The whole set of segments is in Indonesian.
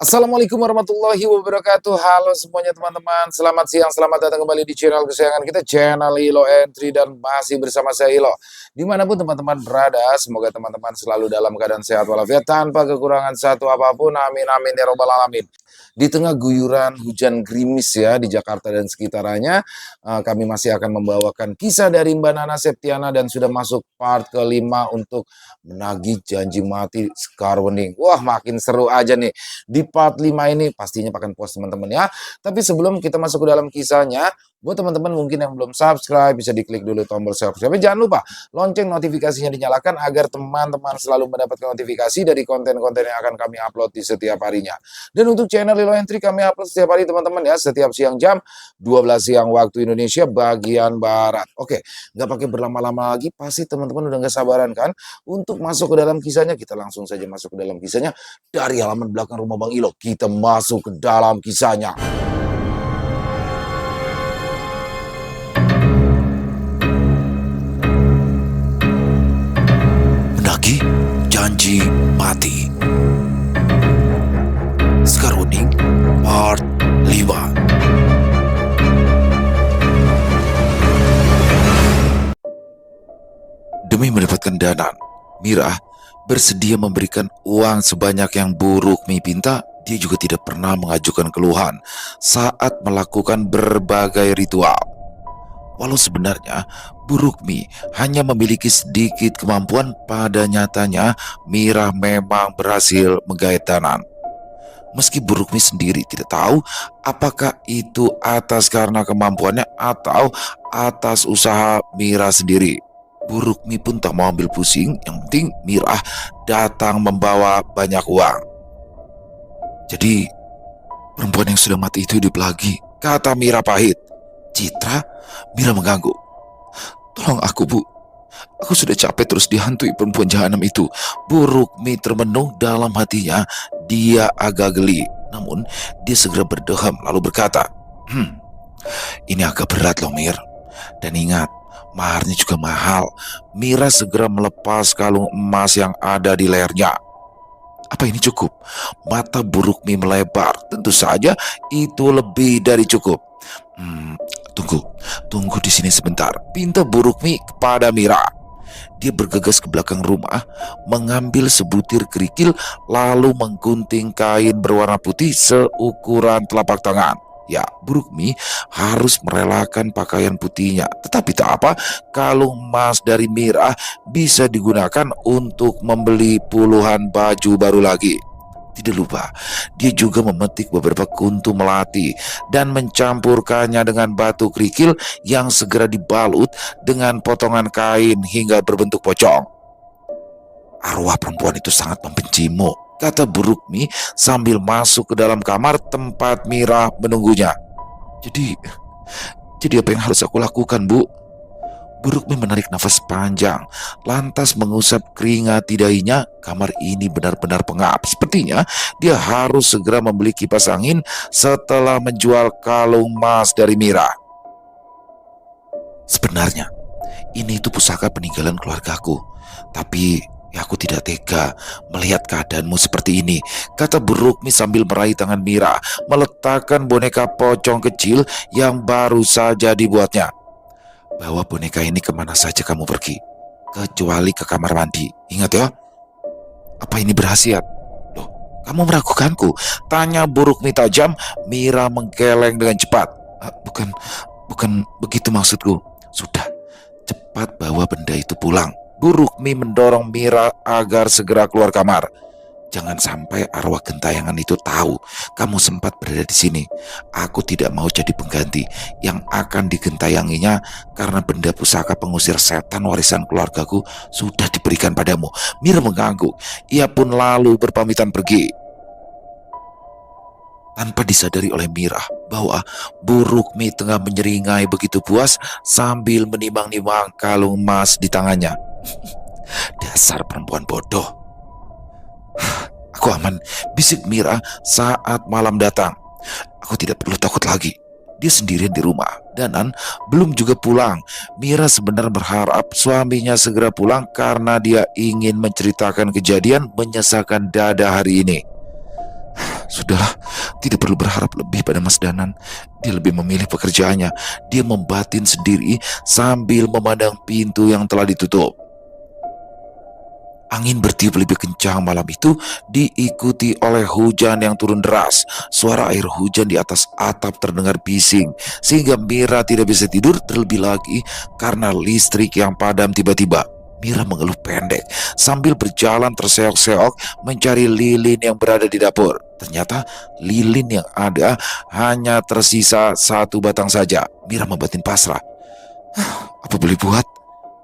Assalamualaikum warahmatullahi wabarakatuh. Halo semuanya teman-teman. Selamat siang, selamat datang kembali di channel kesayangan kita, channel Ilo Entry, dan masih bersama saya Ilo. Dimanapun teman-teman berada, semoga teman-teman selalu dalam keadaan sehat walafiat tanpa kekurangan satu apapun. Amin amin ya robbal alamin. Di tengah guyuran hujan gerimis ya di Jakarta dan sekitarnya, kami masih akan membawakan kisah dari Mbak Nana Septiana dan sudah masuk part kelima untuk menagih janji mati Skarwening. Wah, makin seru aja nih di part 5 ini, pastinya pakai post teman-teman ya. Tapi sebelum kita masuk ke dalam kisahnya, buat teman-teman mungkin yang belum subscribe, bisa diklik dulu tombol subscribe. Jangan lupa lonceng notifikasinya dinyalakan agar teman-teman selalu mendapatkan notifikasi dari konten-konten yang akan kami upload di setiap harinya. Dan untuk channel Lilo Entry kami upload setiap hari teman-teman ya, setiap siang jam 12 siang waktu Indonesia bagian Barat. Oke, nggak pakai berlama-lama lagi, pasti teman-teman udah nggak sabaran kan untuk masuk ke dalam kisahnya. Kita langsung saja masuk ke dalam kisahnya dari halaman belakang rumah Bang Ilo. Kita masuk ke dalam kisahnya. Menagih janji mati. Skarwening part 5. Demi mendapatkan dana, Mira bersedia memberikan uang sebanyak yang Burukmi pinta. Dia juga tidak pernah mengajukan keluhan saat melakukan berbagai ritual. Walau sebenarnya Burukmi hanya memiliki sedikit kemampuan, pada nyatanya Mira memang berhasil menggait Danan. Meski Burukmi sendiri tidak tahu apakah itu atas karena kemampuannya atau atas usaha Mira sendiri. Burukmi pun tak mau ambil pusing, yang penting Mira datang membawa banyak uang. Jadi perempuan yang sudah mati itu hidup lagi, kata Mira pahit. Citra, Mira mengganggu. Tolong aku, Bu. Aku sudah capek terus dihantui perempuan jahanam itu. Burukmi termenung dalam hatinya. Dia agak geli, namun dia segera berdehem lalu berkata, ini agak berat loh, Mir. Dan ingat, maharnya juga mahal. Mira segera melepas kalung emas yang ada di lehernya. Apa ini cukup? Mata Burukmi melebar. Tentu saja itu lebih dari cukup. Tunggu di sini sebentar, pinta Burukmi kepada Mira. Dia bergegas ke belakang rumah, mengambil sebutir kerikil, lalu menggunting kain berwarna putih seukuran telapak tangan. Ya, Burukmi harus merelakan pakaian putihnya. Tetapi tak apa, kalung emas dari Mira bisa digunakan untuk membeli puluhan baju baru lagi. Tidak lupa, dia juga memetik beberapa kuntu melati dan mencampurkannya dengan batu kerikil yang segera dibalut dengan potongan kain hingga berbentuk pocong. Arwah perempuan itu sangat membencimu, kata Burukmi sambil masuk ke dalam kamar tempat Mira menunggunya. Jadi apa yang harus aku lakukan, Bu? Burukmi menarik nafas panjang, lantas mengusap keringat di dahinya. Kamar ini benar-benar pengap. Sepertinya dia harus segera membeli kipas angin setelah menjual kalung emas dari Mira. Sebenarnya, ini itu pusaka peninggalan keluargaku. Tapi aku tidak tega melihat keadaanmu seperti ini, kata Burukmi sambil meraih tangan Mira, meletakkan boneka pocong kecil yang baru saja dibuatnya. Bawa boneka ini kemana saja kamu pergi, kecuali ke kamar mandi. Ingat ya. Apa ini berhasiat? Loh, kamu meragukanku? Tanya Burukmi tajam. Mira menggeleng dengan cepat. Bukan begitu maksudku. Sudah, cepat bawa benda itu pulang. Burukmi mendorong Mira agar segera keluar kamar. Jangan sampai arwah gentayangan itu tahu kamu sempat berada di sini. Aku tidak mau jadi pengganti yang akan digentayanginya, karena benda pusaka pengusir setan warisan keluargaku sudah diberikan padamu. Mira mengangguk. Ia pun lalu berpamitan pergi. Tanpa disadari oleh Mira bahwa Burukmi tengah menyeringai begitu puas sambil menimang-nimang kalung emas di tangannya. Dasar perempuan bodoh. Aku aman, bisik Mira saat malam datang. Aku tidak perlu takut lagi. Dia sendirian di rumah. Danan belum juga pulang. Mira sebenarnya berharap suaminya segera pulang karena dia ingin menceritakan kejadian menyesakan dada hari ini. Sudahlah, tidak perlu berharap lebih pada Mas Danan. Dia lebih memilih pekerjaannya. Dia membatin sendiri sambil memandang pintu yang telah ditutup. Angin bertiup lebih kencang malam itu, diikuti oleh hujan yang turun deras. Suara air hujan di atas atap terdengar bising, sehingga Mira tidak bisa tidur, terlebih lagi karena listrik yang padam tiba-tiba. Mira mengeluh pendek sambil berjalan terseok-seok mencari lilin yang berada di dapur. Ternyata lilin yang ada hanya tersisa satu batang saja. Mira membatin pasrah. Apa boleh buat?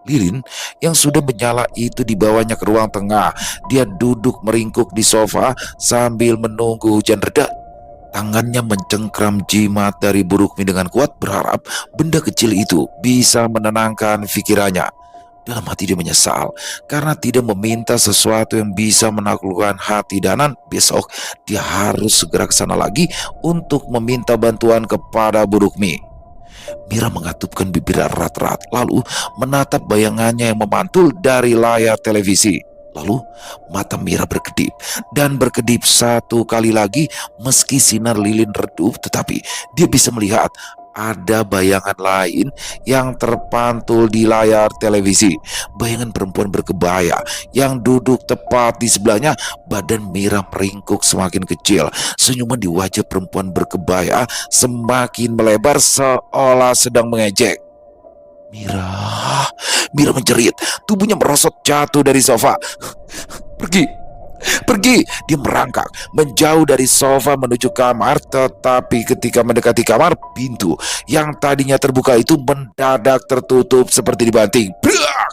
Lilin yang sudah menyala itu dibawanya ke ruang tengah. Dia duduk meringkuk di sofa sambil menunggu hujan reda. Tangannya mencengkram jimat dari buruk mie dengan kuat, berharap benda kecil itu bisa menenangkan pikirannya. Dalam hati dia menyesal karena tidak meminta sesuatu yang bisa menaklukkan hati Danan. Besok dia harus segera ke sana lagi untuk meminta bantuan kepada buruk mie. Mira mengatupkan bibir erat-erat, lalu menatap bayangannya yang memantul dari layar televisi. Lalu mata Mira berkedip dan berkedip satu kali lagi. Meski sinar lilin redup, tetapi dia bisa melihat ada bayangan lain yang terpantul di layar televisi. Bayangan perempuan berkebaya yang duduk tepat di sebelahnya. Badan Mira meringkuk semakin kecil. Senyuman di wajah perempuan berkebaya semakin melebar seolah sedang mengejek. Mira menjerit. Tubuhnya merosot jatuh dari sofa. Pergi, dia merangkak menjauh dari sofa menuju kamar. Tetapi ketika mendekati kamar, pintu yang tadinya terbuka itu mendadak tertutup seperti dibanting. Brak!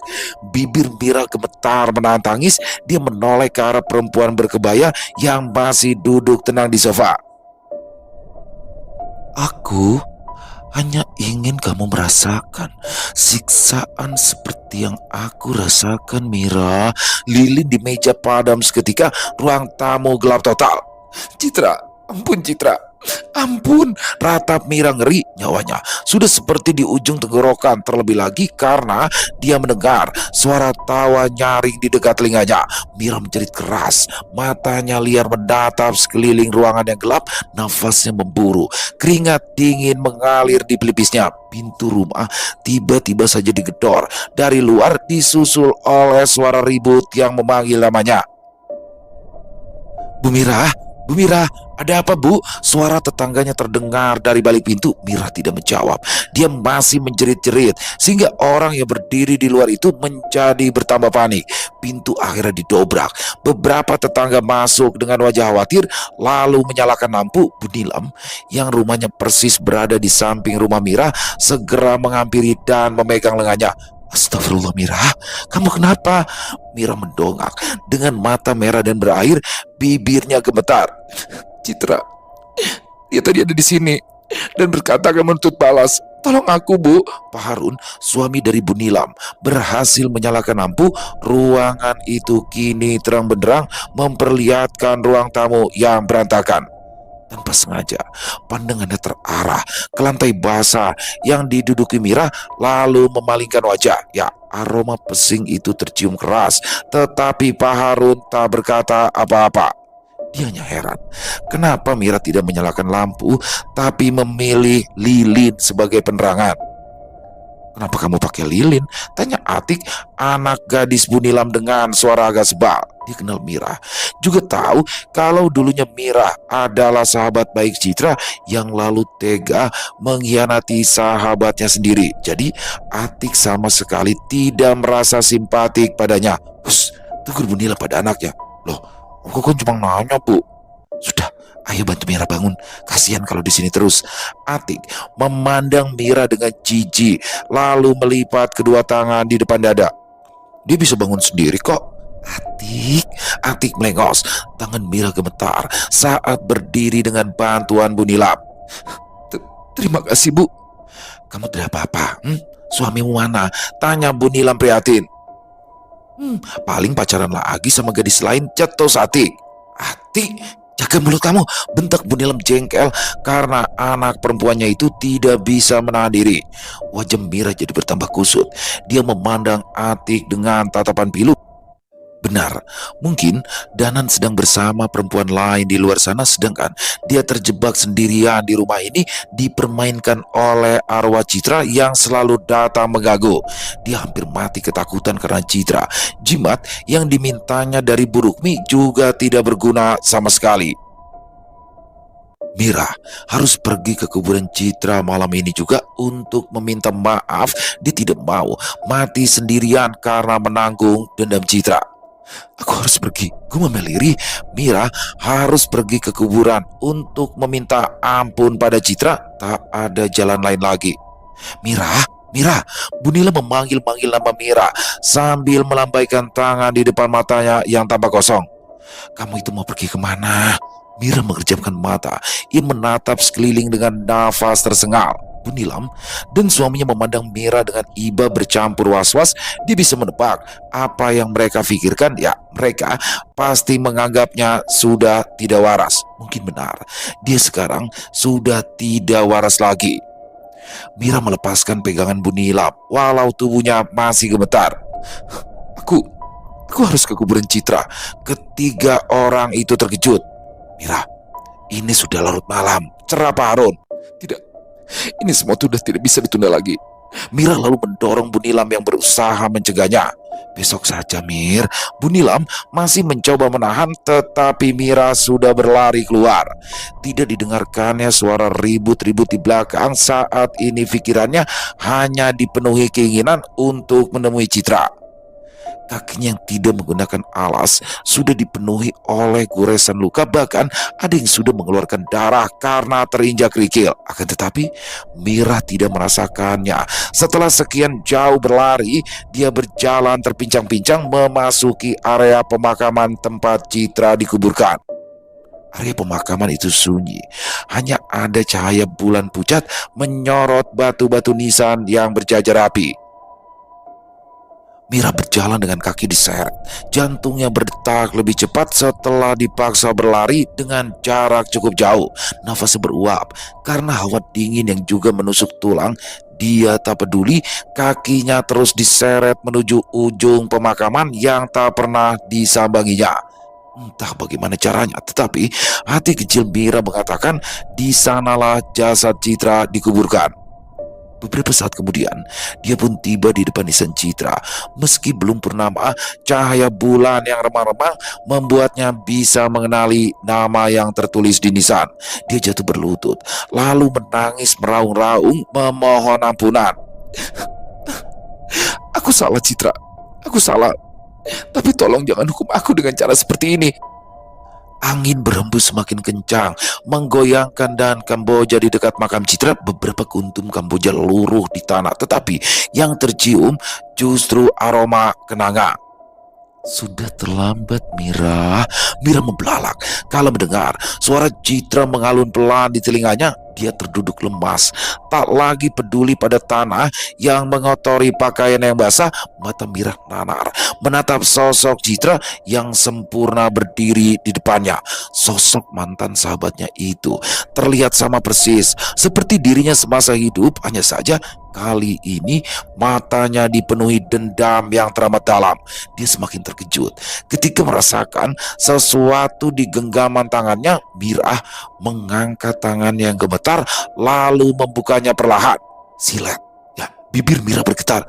Bibir Mira gemetar menahan tangis. Dia menoleh ke arah perempuan berkebaya yang masih duduk tenang di sofa. Aku hanya ingin kamu merasakan siksaan seperti yang aku rasakan, Mira. Lilin di meja padam seketika. Ruang tamu gelap total. Citra, ampun Citra, ampun. Ratap Mira ngeri. Nyawanya sudah seperti di ujung tenggorokan, terlebih lagi karena dia mendengar suara tawa nyaring di dekat telinganya. Mira menjerit keras. Matanya liar menatap sekeliling ruangan yang gelap. Nafasnya memburu. Keringat dingin mengalir di pelipisnya. Pintu rumah tiba-tiba saja digedor dari luar, disusul oleh suara ribut yang memanggil namanya. Bu Mira, ada apa Bu? Suara tetangganya terdengar dari balik pintu. Mira tidak menjawab. Dia masih menjerit-jerit sehingga orang yang berdiri di luar itu menjadi bertambah panik. Pintu akhirnya didobrak. Beberapa tetangga masuk dengan wajah khawatir lalu menyalakan lampu. Bu Nilam yang rumahnya persis berada di samping rumah Mira segera menghampiri dan memegang lengannya. Astagfirullah Mira, kamu kenapa? Mira mendongak dengan mata merah dan berair, bibirnya gemetar. Citra, dia tadi ada di sini dan berkata akan menuntut balas. Tolong aku Bu. Pak Harun, suami dari Bu Nilam, berhasil menyalakan lampu. Ruangan itu kini terang benderang memperlihatkan ruang tamu yang berantakan. Tanpa sengaja, pandangannya terarah ke lantai basah yang diduduki Mira, lalu memalingkan wajah. Ya, aroma pesing itu tercium keras, tetapi Pak Harun tak berkata apa-apa. Dia hanya heran, kenapa Mira tidak menyalakan lampu, tapi memilih lilin sebagai penerangan. Kenapa kamu pakai lilin? Tanya Atik, anak gadis Bu Nilam dengan suara agak sebal. Dia kenal Mira, juga tahu kalau dulunya Mira adalah sahabat baik Citra yang lalu tega mengkhianati sahabatnya sendiri. Jadi Atik sama sekali tidak merasa simpatik padanya. Hus, tegur Bu Nilam pada anaknya. Loh, aku kan cuma nanya Bu. Sudah, ayo bantu Mira bangun. Kasihan kalau di sini terus. Atik memandang Mira dengan jijik, lalu melipat kedua tangan di depan dada. Dia bisa bangun sendiri kok. Atik melengos. Tangan Mira gemetar saat berdiri dengan bantuan Bu Nilam. Terima kasih Bu. Kamu tidak apa-apa. Suamimu mana? Tanya Bu Nilam prihatin. Paling pacaran lagi sama gadis lain, cetos Atik. Atik, jaga mulut kamu, bentak Bu Nilam jengkel karena anak perempuannya itu tidak bisa menahan diri. Wajah Mira jadi bertambah kusut. Dia memandang Atik dengan tatapan pilu. Benar, mungkin Danan sedang bersama perempuan lain di luar sana, sedangkan dia terjebak sendirian di rumah ini, dipermainkan oleh arwah Citra yang selalu datang mengganggu. Dia hampir mati ketakutan karena Citra. Jimat yang dimintanya dari Bu Rukmi juga tidak berguna sama sekali. Mira harus pergi ke kuburan Citra malam ini juga untuk meminta maaf. Dia tidak mau mati sendirian karena menanggung dendam Citra. Aku harus pergi, gumam Liri. Mira harus pergi ke kuburan untuk meminta ampun pada Citra. Tak ada jalan lain lagi. Mira, Mira, Bunila memanggil-manggil nama Mira sambil melambaikan tangan di depan matanya yang tampak kosong. Kamu itu mau pergi kemana? Mira mengerjamkan mata. Ia menatap sekeliling dengan nafas tersengal. Bunilam dan suaminya memandang Mira dengan iba bercampur was-was. Dia bisa menebak apa yang mereka pikirkan. Ya, mereka pasti menganggapnya sudah tidak waras. Mungkin benar, dia sekarang sudah tidak waras lagi. Mira melepaskan pegangan Bunilam walau tubuhnya masih gemetar. Aku harus ke kuburan Citra. Ketiga orang itu terkejut. Mira, ini sudah larut malam. Cerah Pak Harun. Tidak, ini semua sudah tidak bisa ditunda lagi. Mira lalu mendorong Bunilam yang berusaha mencegahnya. Besok saja, Mir. Bunilam masih mencoba menahan, tetapi Mira sudah berlari keluar. Tidak didengarkannya suara ribut-ribut di belakang. Saat ini pikirannya hanya dipenuhi keinginan untuk menemui Citra. Kakinya yang tidak menggunakan alas sudah dipenuhi oleh goresan luka, bahkan ada yang sudah mengeluarkan darah karena terinjak kerikil. Akan tetapi Mira tidak merasakannya. Setelah sekian jauh berlari, dia berjalan terpincang-pincang memasuki area pemakaman tempat Citra dikuburkan. Area pemakaman itu sunyi, hanya ada cahaya bulan pucat menyorot batu-batu nisan yang berjajar rapi. Mira berjalan dengan kaki diseret. Jantungnya berdetak lebih cepat setelah dipaksa berlari dengan jarak cukup jauh. Nafasnya beruap karena hawa dingin yang juga menusuk tulang. Dia tak peduli, kakinya terus diseret menuju ujung pemakaman yang tak pernah disambanginya. Entah bagaimana caranya, tetapi hati kecil Mira mengatakan di sanalah jasad Citra dikuburkan. Beberapa saat kemudian, dia pun tiba di depan nisan Citra. Meski belum purnama, cahaya bulan yang remang-remang membuatnya bisa mengenali nama yang tertulis di nisan. Dia jatuh berlutut, lalu menangis meraung-raung memohon ampunan. Aku salah, Citra. Aku salah. Tapi tolong jangan hukum aku dengan cara seperti ini. Angin berhembus semakin kencang, menggoyangkan dahan Kamboja di dekat makam Citra. Beberapa kuntum Kamboja luruh di tanah, tetapi yang tercium justru aroma kenanga. Sudah terlambat, Mira. Mira membelalak kala mendengar suara Citra mengalun pelan di telinganya. Dia terduduk lemas, tak lagi peduli pada tanah yang mengotori pakaian yang basah. Mata Mira nanar menatap sosok Citra yang sempurna berdiri di depannya. Sosok mantan sahabatnya itu terlihat sama persis seperti dirinya semasa hidup, hanya saja kali ini matanya dipenuhi dendam yang teramat dalam. Dia semakin terkejut ketika merasakan sesuatu di genggaman tangannya. Mira mengangkat tangan yang gemetar lalu membukanya perlahan. Silet. Ya, bibir Mira bergetar.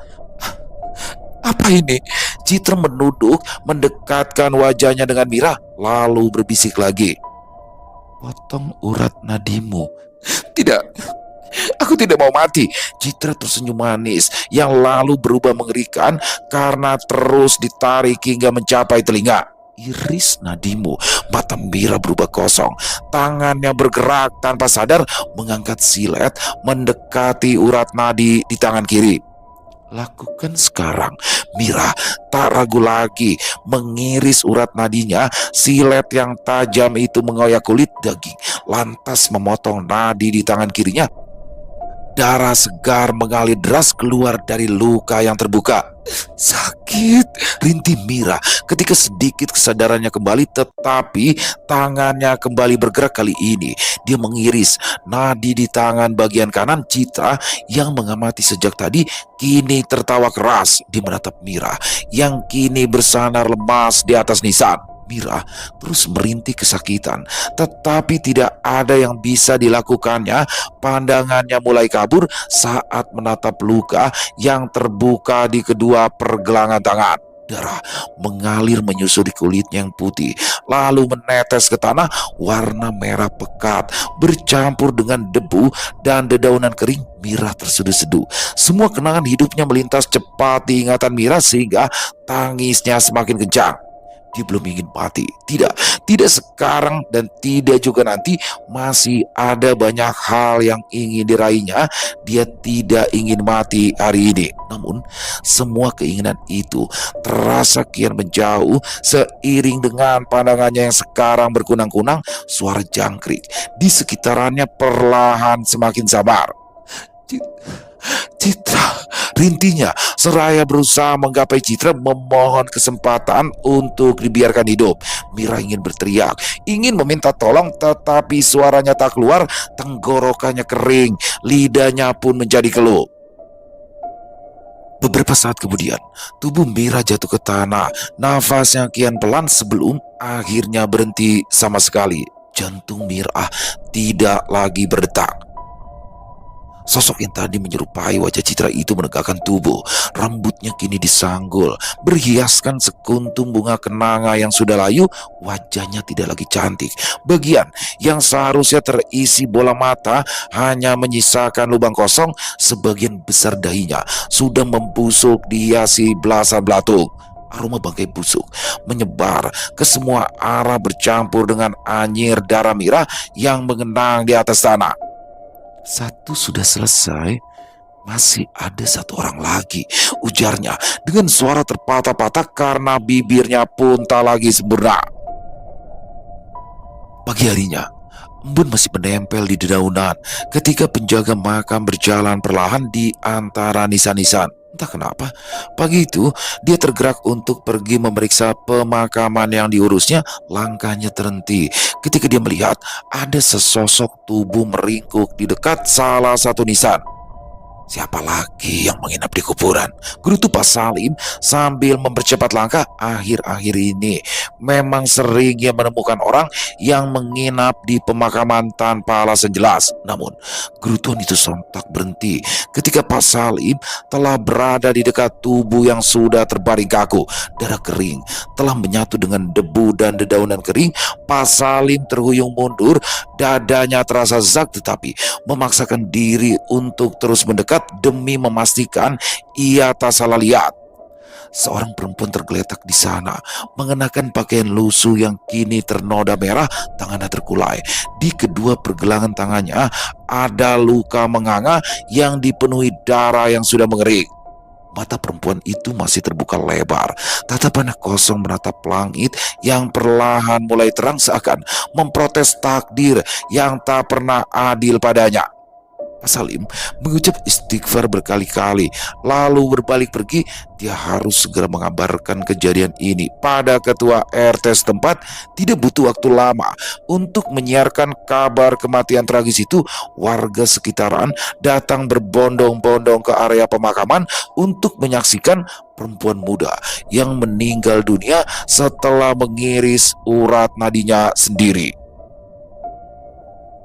Apa ini? Citra menunduk, mendekatkan wajahnya dengan Mira, lalu berbisik lagi. Potong urat nadimu. Tidak, aku tidak mau mati. Citra tersenyum manis yang lalu berubah mengerikan karena terus ditarik hingga mencapai telinga. Iris nadimu. Mata Mira berubah kosong. Tangannya bergerak tanpa sadar mengangkat silet mendekati urat nadi di tangan kiri. Lakukan sekarang. Mira tak ragu lagi mengiris urat nadinya. Silet yang tajam itu mengoyak kulit daging, lantas memotong nadi di tangan kirinya. Darah segar mengalir deras keluar dari luka yang terbuka. Sakit, rintih Mira ketika sedikit kesadarannya kembali, tetapi tangannya kembali bergerak. Kali ini dia mengiris nadi di tangan bagian kanan. Citra yang mengamati sejak tadi kini tertawa keras. Dia menatap Mira yang kini bersandar lemas di atas nisan. Mira terus merintih kesakitan, tetapi tidak ada yang bisa dilakukannya. Pandangannya mulai kabur saat menatap luka yang terbuka di kedua pergelangan tangan. Darah mengalir menyusuri kulitnya yang putih, lalu menetes ke tanah. Warna merah pekat bercampur dengan debu dan dedaunan kering. Mira terseduh-seduh. Semua kenangan hidupnya melintas cepat di ingatan Mira sehingga tangisnya semakin kencang. Dia belum ingin mati. Tidak sekarang dan tidak juga nanti. Masih ada banyak hal yang ingin diraihnya. Dia tidak ingin mati hari ini. Namun semua keinginan itu terasa kian menjauh seiring dengan pandangannya yang sekarang berkunang-kunang. Suara jangkrik di sekitarannya perlahan semakin samar. Citra, rintinya seraya berusaha menggapai Citra, memohon kesempatan untuk dibiarkan hidup. Mira ingin berteriak, ingin meminta tolong, tetapi suaranya tak keluar. Tenggorokannya kering, lidahnya pun menjadi keluh. Beberapa saat kemudian, tubuh Mira jatuh ke tanah. Nafasnya kian pelan sebelum akhirnya berhenti sama sekali. Jantung Mira tidak lagi berdetak. Sosok yang tadi menyerupai wajah Citra itu menegakkan tubuh. Rambutnya kini disanggul, berhiaskan sekuntum bunga kenanga yang sudah layu. Wajahnya tidak lagi cantik. Bagian yang seharusnya terisi bola mata hanya menyisakan lubang kosong. Sebagian besar dahinya sudah membusuk dihiasi belasan belatung. Aroma bangkai busuk menyebar ke semua arah bercampur dengan anyir darah Mira yang mengenang di atas tanah. Satu sudah selesai, masih ada satu orang lagi, ujarnya dengan suara terpatah-patah karena bibirnya pun tak lagi sempurna. Pagi harinya, embun masih menempel di dedaunan ketika penjaga makam berjalan perlahan di antara nisan-nisan. Entah kenapa, pagi itu dia tergerak untuk pergi memeriksa pemakaman yang diurusnya. Langkahnya terhenti ketika dia melihat ada sesosok tubuh meringkuk di dekat salah satu nisan. Siapa lagi yang menginap di kuburan? Gerutu Pak Salim sambil mempercepat langkah. Akhir-akhir ini memang sering ia menemukan orang yang menginap di pemakaman tanpa alasan jelas. Namun gerutuan itu sontak berhenti ketika Pak Salim telah berada di dekat tubuh yang sudah terbaring kaku. Darah kering telah menyatu dengan debu dan dedaunan kering. Pak Salim terhuyung mundur, dadanya terasa zak, tetapi memaksakan diri untuk terus mendekat demi memastikan ia tak salah lihat. Seorang perempuan tergeletak di sana, mengenakan pakaian lusuh yang kini ternoda merah. Tangannya terkulai. Di kedua pergelangan tangannya ada luka menganga yang dipenuhi darah yang sudah mengering. Mata perempuan itu masih terbuka lebar. Tatapannya kosong menatap langit yang perlahan mulai terang, seakan memprotes takdir yang tak pernah adil padanya. Pak Salim mengucap istighfar berkali-kali, lalu berbalik pergi. Dia harus segera mengabarkan kejadian ini pada ketua RT setempat. Tidak butuh waktu lama untuk menyiarkan kabar kematian tragis itu. Warga sekitaran datang berbondong-bondong ke area pemakaman untuk menyaksikan perempuan muda yang meninggal dunia setelah mengiris urat nadinya sendiri.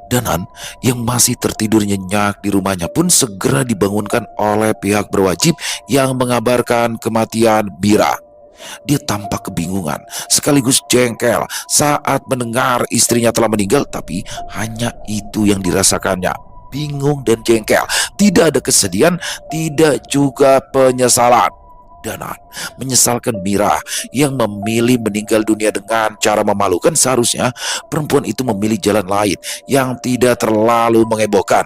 Danan yang masih tertidur nyenyak di rumahnya pun segera dibangunkan oleh pihak berwajib yang mengabarkan kematian Mira. Dia tampak kebingungan sekaligus jengkel saat mendengar istrinya telah meninggal, tapi hanya itu yang dirasakannya. Bingung dan jengkel, tidak ada kesedihan, tidak juga penyesalan. Danan menyesalkan Mira yang memilih meninggal dunia dengan cara memalukan. Seharusnya perempuan itu memilih jalan lain yang tidak terlalu menghebohkan.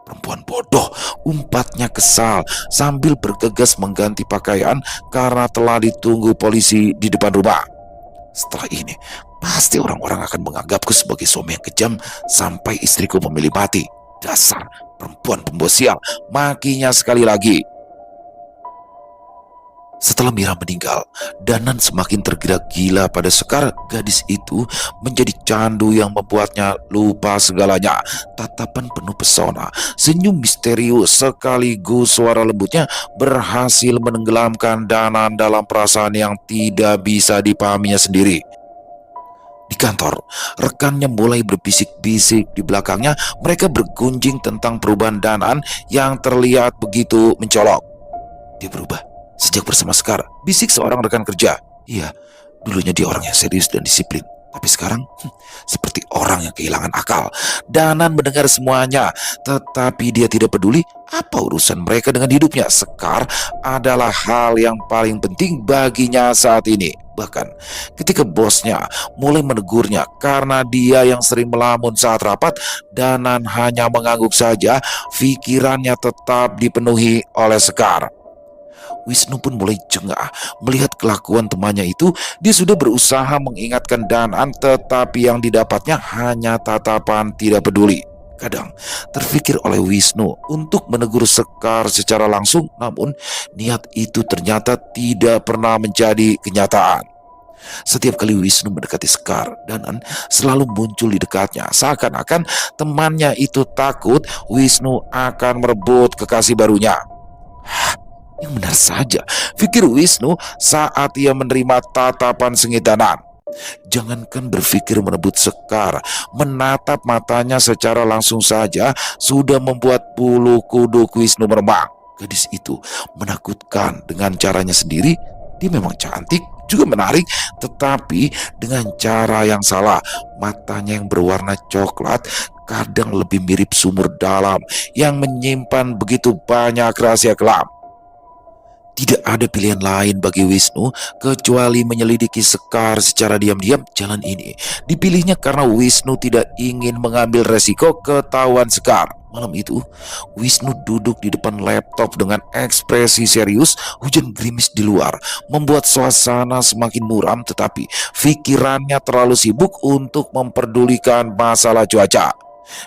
Perempuan bodoh, umpatnya kesal sambil bergegas mengganti pakaian karena telah ditunggu polisi di depan rumah. Setelah ini, pasti orang-orang akan menganggapku sebagai suami yang kejam sampai istriku memilih mati. Dasar perempuan pembuat sial, makinya sekali lagi. Setelah Mira meninggal, Danan semakin tergila-gila pada Sekar. Gadis itu menjadi candu yang membuatnya lupa segalanya. Tatapan penuh pesona, senyum misterius sekaligus suara lembutnya berhasil menenggelamkan Danan dalam perasaan yang tidak bisa dipahaminya sendiri. Di kantor, rekannya mulai berbisik-bisik di belakangnya. Mereka bergunjing tentang perubahan Danan yang terlihat begitu mencolok. Dia berubah sejak bersama Sekar, bisik seorang rekan kerja. Iya, dulunya dia orang yang serius dan disiplin, tapi sekarang seperti orang yang kehilangan akal. Danan mendengar semuanya, tetapi dia tidak peduli. Apa urusan mereka dengan hidupnya? Sekar adalah hal yang paling penting baginya saat ini. Bahkan ketika bosnya mulai menegurnya karena dia yang sering melamun saat rapat, Danan hanya mengangguk saja. Pikirannya tetap dipenuhi oleh Sekar. Wisnu pun mulai jengah melihat kelakuan temannya itu. Dia sudah berusaha mengingatkan Danan, tetapi yang didapatnya hanya tatapan tidak peduli. Kadang terfikir oleh Wisnu untuk menegur Sekar secara langsung, namun niat itu ternyata tidak pernah menjadi kenyataan. Setiap kali Wisnu mendekati Sekar, Danan selalu muncul di dekatnya. Seakan-akan temannya itu takut Wisnu akan merebut kekasih barunya. Yang benar saja, pikir Wisnu saat ia menerima tatapan sengit Danan. Jangankan berpikir merebut Sekar, menatap matanya secara langsung saja sudah membuat bulu kuduk Wisnu meremang. Gadis itu menakutkan dengan caranya sendiri. Dia memang cantik, juga menarik, tetapi dengan cara yang salah. Matanya yang berwarna coklat kadang lebih mirip sumur dalam yang menyimpan begitu banyak rahasia kelam. Tidak ada pilihan lain bagi Wisnu kecuali menyelidiki Sekar secara diam-diam. Jalan ini dipilihnya karena Wisnu tidak ingin mengambil resiko ketahuan Sekar. Malam itu, Wisnu duduk di depan laptop dengan ekspresi serius. Hujan gerimis di luar membuat suasana semakin muram, tetapi pikirannya terlalu sibuk untuk memperdulikan masalah cuaca.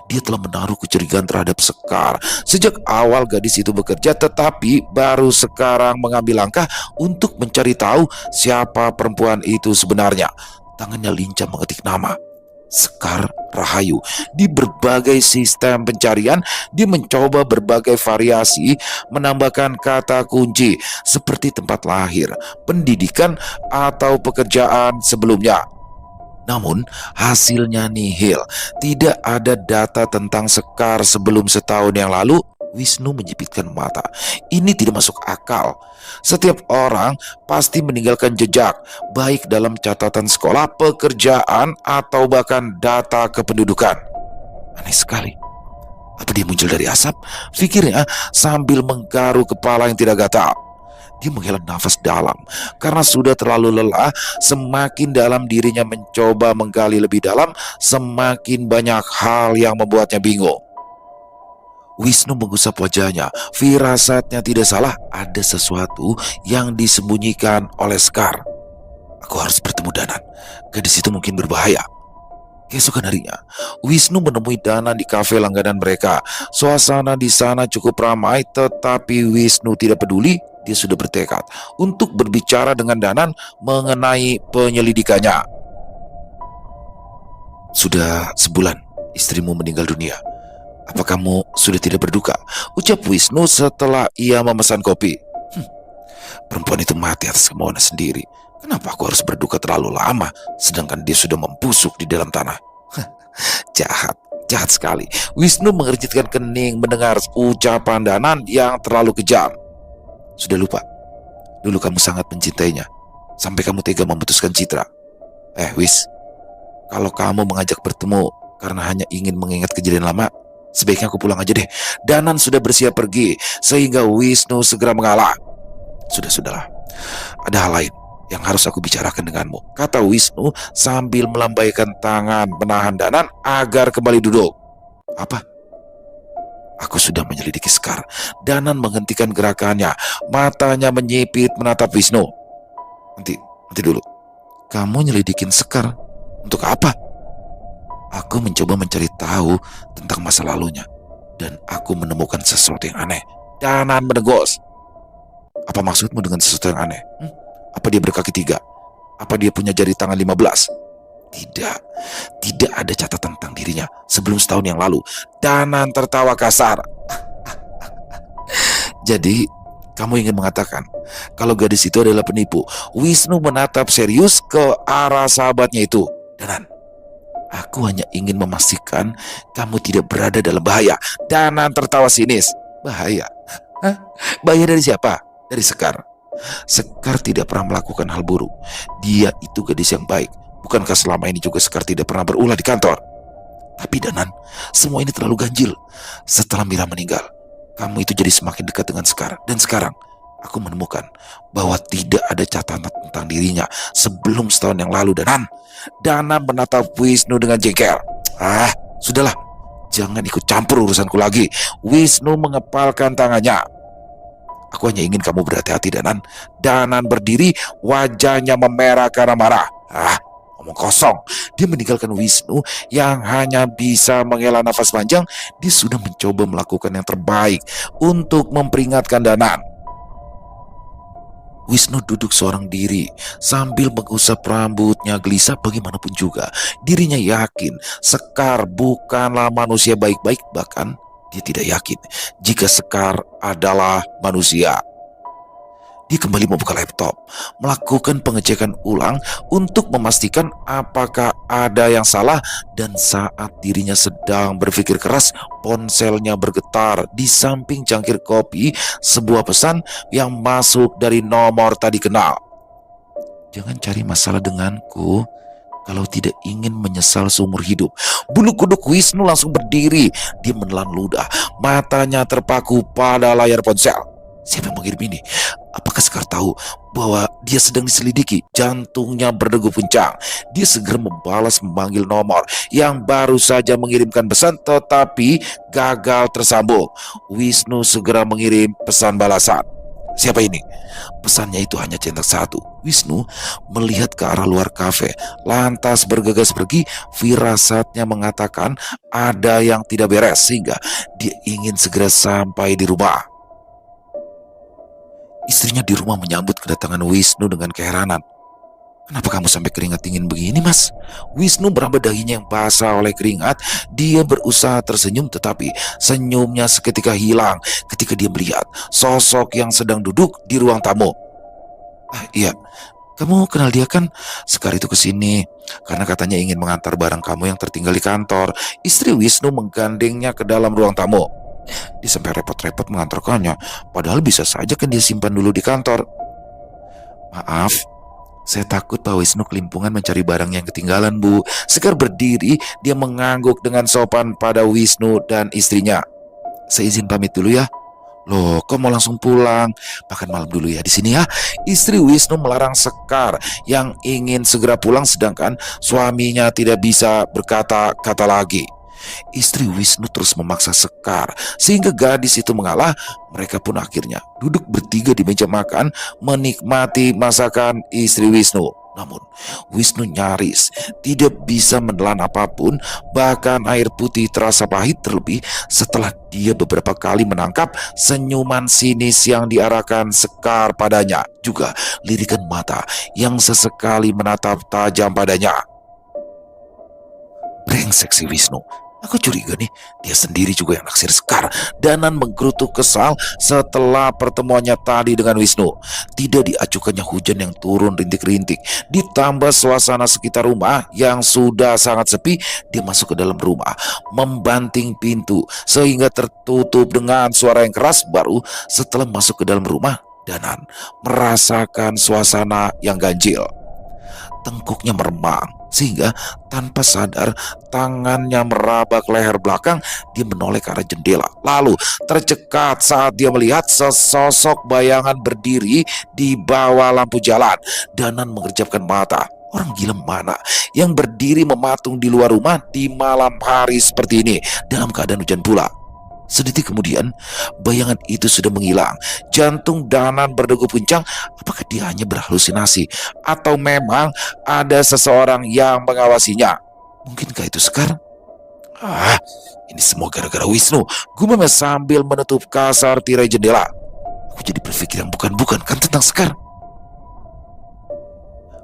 Dia telah menaruh kecurigaan terhadap Sekar sejak awal gadis itu bekerja, tetapi baru sekarang mengambil langkah untuk mencari tahu siapa perempuan itu sebenarnya. Tangannya lincah mengetik nama Sekar Rahayu di berbagai sistem pencarian. Dia mencoba berbagai variasi, menambahkan kata kunci seperti tempat lahir, pendidikan, atau pekerjaan sebelumnya. Namun hasilnya nihil. Tidak ada data tentang Sekar sebelum setahun yang lalu. Wisnu menyipitkan mata. Ini tidak masuk akal. Setiap orang pasti meninggalkan jejak, baik dalam catatan sekolah, pekerjaan, atau bahkan data kependudukan. Aneh sekali. Apa dia muncul dari asap? Pikirnya sambil menggaruk kepala yang tidak gatal. Dia menghela nafas dalam karena sudah terlalu lelah. Semakin dalam dirinya mencoba menggali lebih dalam, semakin banyak hal yang membuatnya bingung. Wisnu mengusap wajahnya. Firasatnya tidak salah, ada sesuatu yang disembunyikan oleh Sekar. Aku harus bertemu Danan. Gadis itu mungkin berbahaya. Keesokan harinya, Wisnu menemui Danan di kafe langganan mereka. Suasana di sana cukup ramai, tetapi Wisnu tidak peduli. Dia sudah bertekad untuk berbicara dengan Danan mengenai penyelidikannya. Sudah sebulan istrimu meninggal dunia. Apa kamu sudah tidak berduka? Ucap Wisnu setelah ia memesan kopi. Perempuan itu mati atas kemauannya sendiri. Kenapa aku harus berduka terlalu lama, sedangkan dia sudah membusuk di dalam tanah? Jahat, jahat sekali. Wisnu mengerjitkan kening mendengar ucapan Danan yang terlalu kejam. Sudah lupa, dulu kamu sangat mencintainya, sampai kamu tega memutuskan Citra. Wis, kalau kamu mengajak bertemu karena hanya ingin mengingat kejadian lama, sebaiknya aku pulang aja deh. Danan sudah bersiap pergi, sehingga Wisnu segera mengalah. Sudahlah, ada hal lain yang harus aku bicarakan denganmu, kata Wisnu sambil melambaikan tangan menahan Danan agar kembali duduk. Apa? Aku sudah menyelidiki Sekar. Danan menghentikan gerakannya. Matanya menyipit menatap Wisnu. Nanti dulu. Kamu nyelidikin Sekar? Untuk apa? Aku mencoba mencari tahu tentang masa lalunya. Dan aku menemukan sesuatu yang aneh. Danan menegos. Apa maksudmu dengan sesuatu yang aneh? Apa dia berkaki 3? Apa dia punya jari tangan 15? Tidak, tidak ada catatan tentang dirinya sebelum setahun yang lalu. Danan tertawa kasar. Jadi, kamu ingin mengatakan kalau gadis itu adalah penipu? Wisnu menatap serius ke arah sahabatnya itu. Danan, aku hanya ingin memastikan kamu tidak berada dalam bahaya. Danan tertawa sinis. Bahaya? Hah? Bahaya dari siapa? Dari Sekar. Sekar tidak pernah melakukan hal buruk. Dia itu gadis yang baik. Bukankah selama ini juga Sekar tidak pernah berulah di kantor? Tapi Danan, semua ini terlalu ganjil. Setelah Mira meninggal, kamu itu jadi semakin dekat dengan Sekar. Dan sekarang, aku menemukan bahwa tidak ada catatan tentang dirinya sebelum setahun yang lalu. Danan menatap Wisnu dengan jengkel. Sudahlah, jangan ikut campur urusanku lagi. Wisnu mengepalkan tangannya. Aku hanya ingin kamu berhati-hati, Danan. Danan berdiri, wajahnya memerah karena marah. Ngomong kosong. Dia meninggalkan Wisnu yang hanya bisa menghela nafas panjang. Dia sudah mencoba melakukan yang terbaik untuk memperingatkan Danan. Wisnu duduk seorang diri sambil mengusap rambutnya gelisah. Bagaimanapun juga, dirinya yakin Sekar bukanlah manusia baik-baik. Bahkan dia tidak yakin jika Sekar adalah manusia. Dia kembali membuka laptop, melakukan pengecekan ulang untuk memastikan apakah ada yang salah. Dan saat dirinya sedang berpikir keras, ponselnya bergetar. Di samping cangkir kopi, sebuah pesan yang masuk dari nomor tadi kenal. Jangan cari masalah denganku kalau tidak ingin menyesal seumur hidup. Bulu kuduk Wisnu langsung berdiri. Dia menelan ludah, matanya terpaku pada layar ponsel. Siapa yang mengirim ini? Apakah Sekar tahu bahwa dia sedang diselidiki? Jantungnya berdegup kencang. Dia segera membalas memanggil nomor yang baru saja mengirimkan pesan tetapi gagal tersambung. Wisnu segera mengirim pesan balasan. Siapa ini? Pesannya itu hanya centang satu. Wisnu melihat ke arah luar kafe, lantas bergegas pergi. Firasatnya mengatakan ada yang tidak beres sehingga dia ingin segera sampai di rumah. Istrinya di rumah menyambut kedatangan Wisnu dengan keheranan. Kenapa kamu sampai keringat dingin begini, Mas? Wisnu meraba dahinya yang basah oleh keringat. Dia berusaha tersenyum tetapi senyumnya seketika hilang ketika dia melihat sosok yang sedang duduk di ruang tamu. Iya, kamu kenal dia kan? Sekar itu kesini karena katanya ingin mengantar barang kamu yang tertinggal di kantor. Istri Wisnu menggandengnya ke dalam ruang tamu. Dia sampai repot-repot mengantarkannya, padahal bisa saja kan dia simpan dulu di kantor. Maaf, saya takut Pak Wisnu kelimpungan mencari barang yang ketinggalan, Bu. Sekar berdiri, dia mengangguk dengan sopan pada Wisnu dan istrinya. Saya izin pamit dulu ya. Loh, kok mau langsung pulang? Makan malam dulu ya di sini ya. Istri Wisnu melarang Sekar yang ingin segera pulang sedangkan suaminya tidak bisa berkata-kata lagi. Istri Wisnu terus memaksa Sekar sehingga gadis itu mengalah. Mereka pun akhirnya duduk bertiga di meja makan menikmati masakan istri Wisnu. Namun Wisnu nyaris tidak bisa menelan apapun. Bahkan air putih terasa pahit, terlebih setelah dia beberapa kali menangkap senyuman sinis yang diarahkan Sekar padanya, juga lirikan mata yang sesekali menatap tajam padanya. Brengsek si Wisnu. Aku curiga nih, dia sendiri juga yang naksir Sekar. Danan menggerutu kesal setelah pertemuannya tadi dengan Wisnu. Tidak diacukannya hujan yang turun rintik-rintik, ditambah suasana sekitar rumah yang sudah sangat sepi. Dia masuk ke dalam rumah, membanting pintu sehingga tertutup dengan suara yang keras. Baru setelah masuk ke dalam rumah, Danan merasakan suasana yang ganjil. Tengkuknya meremang sehingga tanpa sadar tangannya meraba ke leher belakang. Dia menoleh ke arah jendela, lalu tercekat saat dia melihat sesosok bayangan berdiri di bawah lampu jalan. Danan mengerjapkan mata. Orang gila mana yang berdiri mematung di luar rumah di malam hari seperti ini dalam keadaan hujan pula? Sedetik kemudian, bayangan itu sudah menghilang. Jantung Danan berdegup kencang. Apakah dia hanya berhalusinasi? Atau memang ada seseorang yang mengawasinya? Mungkinkah itu Sekar? Ini semua gara-gara Wisnu, gumamnya sambil menutup kasar tirai jendela. Aku jadi berpikir yang bukan-bukan kan tentang Sekar.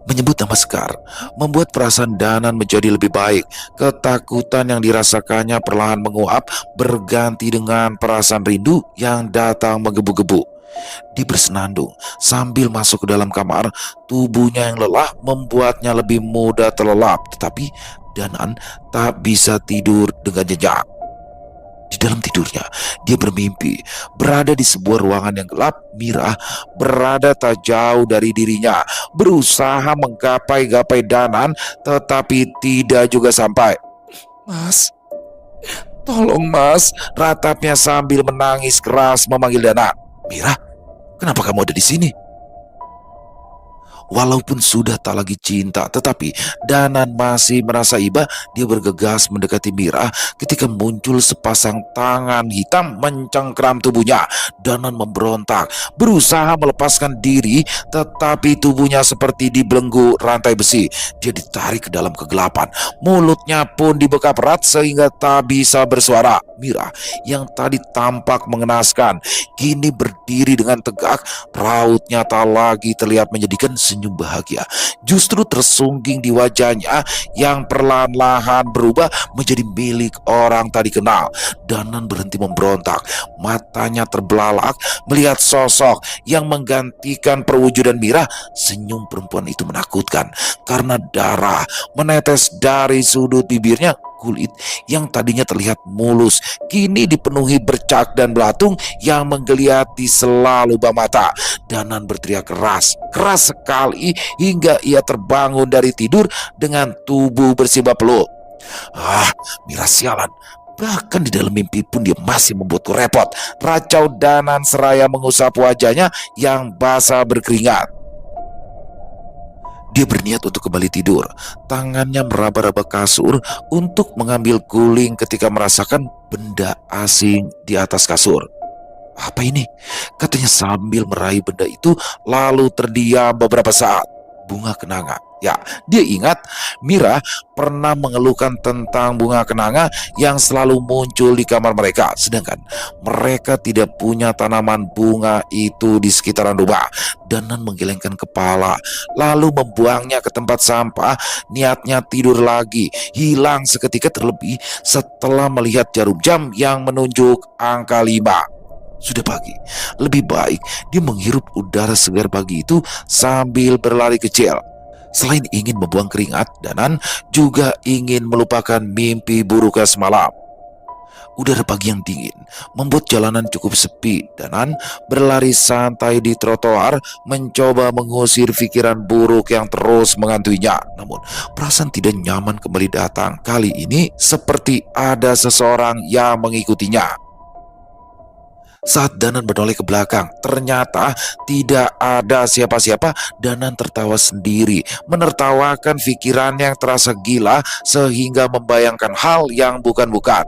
Menyebut nama Sekar membuat perasaan Danan menjadi lebih baik. Ketakutan yang dirasakannya perlahan menguap, berganti dengan perasaan rindu yang datang menggebu-gebu. Dia bersenandung sambil masuk ke dalam kamar. Tubuhnya yang lelah membuatnya lebih mudah terlelap, tetapi Danan tak bisa tidur dengan nyenyak. Di dalam tidurnya, dia bermimpi berada di sebuah ruangan yang gelap. Mira berada tak jauh dari dirinya, berusaha menggapai-gapai Danan, tetapi tidak juga sampai. "Mas, tolong mas," ratapnya sambil menangis keras memanggil Danan. "Mira, kenapa kamu ada di sini?" Walaupun sudah tak lagi cinta, tetapi Danan masih merasa iba. Dia bergegas mendekati Mira ketika muncul sepasang tangan hitam mencengkram tubuhnya. Danan memberontak, berusaha melepaskan diri, tetapi tubuhnya seperti dibelenggu rantai besi. Dia ditarik ke dalam kegelapan, mulutnya pun dibekap erat sehingga tak bisa bersuara. Mira yang tadi tampak mengenaskan, kini berdiri dengan tegak. Rautnya tak lagi terlihat menyedihkan. Senyum bahagia justru tersungging di wajahnya yang perlahan-lahan berubah menjadi milik orang tadi kenal. Danan berhenti memberontak, matanya terbelalak melihat sosok yang menggantikan perwujudan Mira. Senyum perempuan itu menakutkan karena darah menetes dari sudut bibirnya. Kulit yang tadinya terlihat mulus kini dipenuhi bercak dan belatung yang menggeliat di sela lubang mata. Danan berteriak keras sekali hingga ia terbangun dari tidur dengan tubuh bersimbah peluh. "Ah, Mira sialan. Bahkan di dalam mimpi pun dia masih membuatku repot," racau Danan seraya mengusap wajahnya yang basah berkeringat. Dia berniat untuk kembali tidur. Tangannya meraba-raba kasur untuk mengambil guling ketika merasakan benda asing di atas kasur. "Apa ini?" katanya sambil meraih benda itu, lalu terdiam beberapa saat. Bunga kenanga. Ya, dia ingat Mira pernah mengeluhkan tentang bunga kenanga yang selalu muncul di kamar mereka, sedangkan mereka tidak punya tanaman bunga itu di sekitaran rumah. Danan menggelengkan kepala, lalu membuangnya ke tempat sampah. Niatnya tidur lagi hilang seketika, terlebih setelah melihat jarum jam yang menunjuk angka 5. Sudah pagi, lebih baik dia menghirup udara segar pagi itu sambil berlari kecil. Selain ingin membuang keringat, Danan juga ingin melupakan mimpi buruknya semalam. Udara pagi yang dingin membuat jalanan cukup sepi. Danan berlari santai di trotoar, mencoba mengusir pikiran buruk yang terus menghantui-nya. Namun perasaan tidak nyaman kembali datang. Kali ini seperti ada seseorang yang mengikutinya. Saat Danan menoleh ke belakang, ternyata tidak ada siapa-siapa. Danan tertawa sendiri, menertawakan pikiran yang terasa gila sehingga membayangkan hal yang bukan-bukan.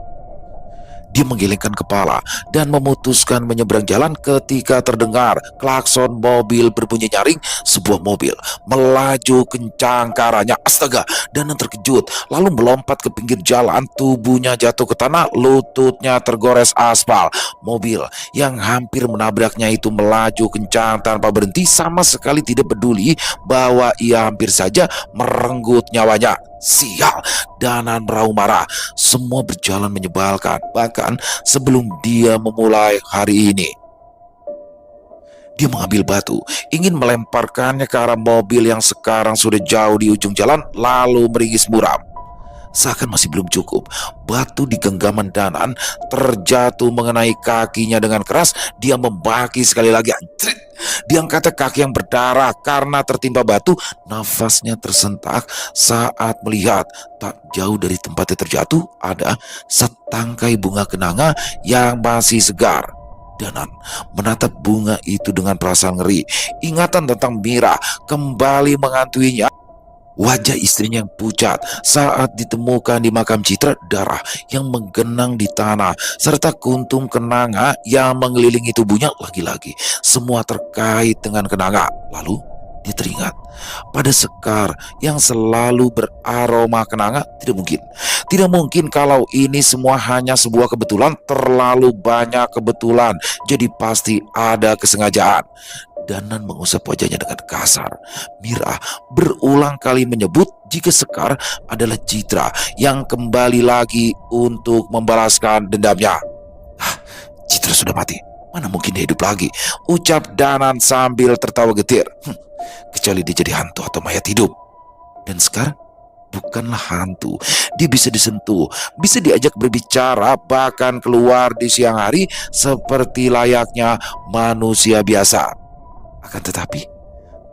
Dia menggelengkan kepala dan memutuskan menyeberang jalan ketika terdengar klakson mobil berbunyi nyaring. Sebuah mobil melaju kencang ke arahnya. Astaga, Danan terkejut lalu melompat ke pinggir jalan. Tubuhnya jatuh ke tanah, lututnya tergores aspal. Mobil yang hampir menabraknya itu melaju kencang tanpa berhenti, sama sekali tidak peduli bahwa ia hampir saja merenggut nyawanya. Sial, Danan meraung marah. Semua berjalan menyebalkan, bahkan sebelum dia memulai hari ini. Dia mengambil batu, ingin melemparkannya ke arah mobil yang sekarang sudah jauh di ujung jalan, lalu meringis muram. Seakan masih belum cukup, batu di genggaman Danan terjatuh mengenai kakinya dengan keras. Dia membaki sekali lagi. Anjrit! Diangkatnya kaki yang berdarah karena tertimpa batu. Nafasnya tersentak saat melihat tak jauh dari tempatnya terjatuh ada setangkai bunga kenanga yang masih segar. Danan menatap bunga itu dengan perasaan ngeri. Ingatan tentang Mira kembali menghantuinya. Wajah istrinya yang pucat saat ditemukan di makam Citra, darah yang menggenang di tanah, serta kuntum kenanga yang mengelilingi tubuhnya. Lagi-lagi semua terkait dengan kenanga. Lalu Dia teringat pada sekar yang selalu beraroma kenanga. Tidak mungkin. Tidak mungkin kalau ini semua hanya sebuah kebetulan. Terlalu banyak kebetulan. Jadi pasti ada kesengajaan. Danan mengusap wajahnya dengan kasar. Mira berulang kali menyebut jika Sekar adalah Citra yang kembali lagi untuk membalaskan dendamnya. "Ah, Citra sudah mati. Mana mungkin dia hidup lagi?" ucap Danan sambil tertawa getir. Kecuali dia jadi hantu atau mayat hidup. Dan Sekar bukanlah hantu. Dia bisa disentuh, bisa diajak berbicara, bahkan keluar di siang hari seperti layaknya manusia biasa. Akan tetapi,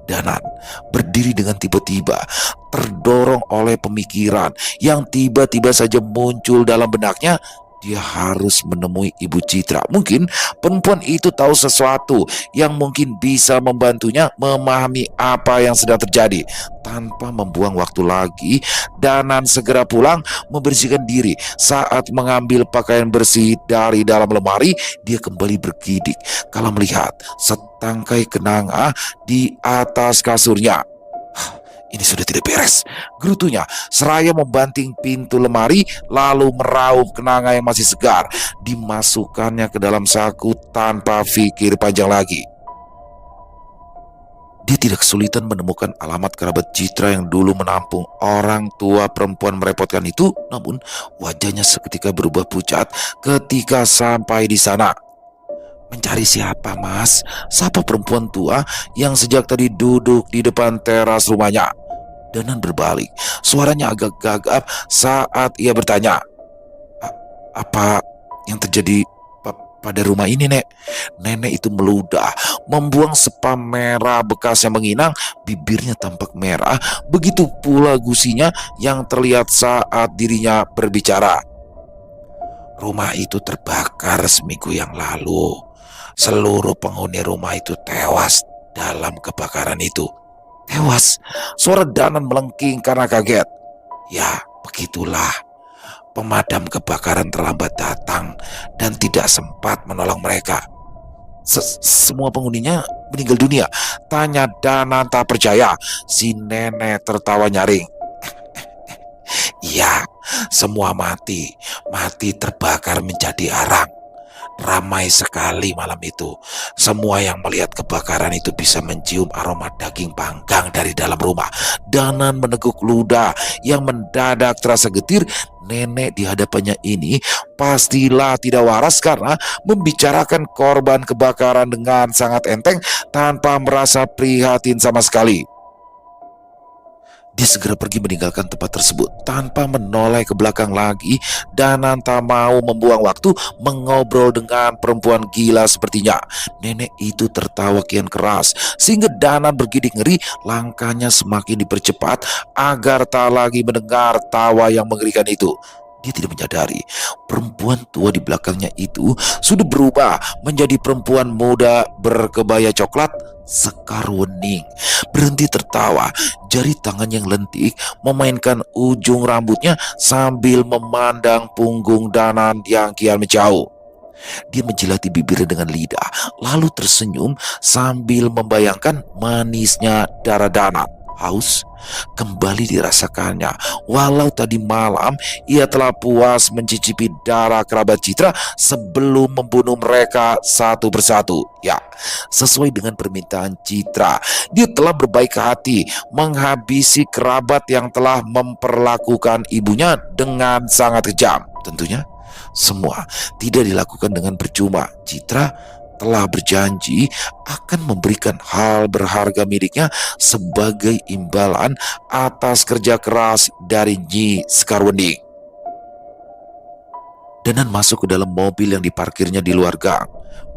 Danan berdiri dengan tiba-tiba, terdorong oleh pemikiran yang tiba-tiba saja muncul dalam benaknya. Dia harus menemui Ibu Citra. Mungkin perempuan itu tahu sesuatu yang mungkin bisa membantunya memahami apa yang sedang terjadi. Tanpa membuang waktu lagi, Danan segera pulang membersihkan diri. Saat mengambil pakaian bersih dari dalam lemari, dia kembali bergidik kalau melihat setangkai kenanga di atas kasurnya. Ini sudah tidak beres, gerutunya seraya membanting pintu lemari lalu meraup kenanga yang masih segar. Dimasukkannya ke dalam saku tanpa pikir panjang lagi. Dia tidak kesulitan menemukan alamat kerabat Citra yang dulu menampung orang tua perempuan merepotkan itu. Namun wajahnya seketika berubah pucat ketika sampai di sana. "Mencari siapa, Mas? Siapa perempuan tua yang sejak tadi duduk di depan teras rumahnya?" Danan berbalik. Suaranya agak gagap saat ia bertanya, Apa yang terjadi pada rumah ini, Nek?" Nenek itu meludah, membuang spam merah bekas yang menginang. Bibirnya tampak merah, begitu pula gusinya yang terlihat saat dirinya berbicara. "Rumah itu terbakar seminggu yang lalu. Seluruh penghuni rumah itu tewas dalam kebakaran itu." "Tewas?" Suara Danan melengking karena kaget. "Ya, begitulah. Pemadam kebakaran terlambat datang dan tidak sempat menolong mereka." Semua penghuninya meninggal dunia?" tanya Danan tak percaya. Si nenek tertawa nyaring. "Iya, semua mati. Mati terbakar menjadi arang. Ramai sekali malam itu. Semua yang melihat kebakaran itu bisa mencium aroma daging panggang dari dalam rumah." Danan meneguk ludah yang mendadak terasa getir. Nenek di hadapannya ini pastilah tidak waras karena membicarakan korban kebakaran dengan sangat enteng tanpa merasa prihatin sama sekali. Dia segera pergi meninggalkan tempat tersebut tanpa menoleh ke belakang lagi. Danan tak mau membuang waktu mengobrol dengan perempuan gila sepertinya. Nenek itu tertawa kian keras sehingga Danan bergidik ngeri. Langkahnya semakin dipercepat agar tak lagi mendengar tawa yang mengerikan itu. Dia tidak menyadari perempuan tua di belakangnya itu sudah berubah menjadi perempuan muda berkebaya coklat. Sekar Wening berhenti tertawa. Jari tangan yang lentik memainkan ujung rambutnya sambil memandang punggung Danan yang kian menjauh. Dia menjilati bibirnya dengan lidah, lalu tersenyum sambil membayangkan manisnya darah Danan. Haus kembali dirasakannya. Walau tadi malam ia telah puas mencicipi darah kerabat Citra sebelum membunuh mereka satu persatu. Ya, sesuai dengan permintaan Citra, dia telah berbaik hati menghabisi kerabat yang telah memperlakukan ibunya dengan sangat kejam. Tentunya semua tidak dilakukan dengan percuma. Citra telah berjanji akan memberikan hal berharga miliknya sebagai imbalan atas kerja keras dari Nyi Sekarwening. Danan masuk ke dalam mobil yang diparkirnya di luar gang.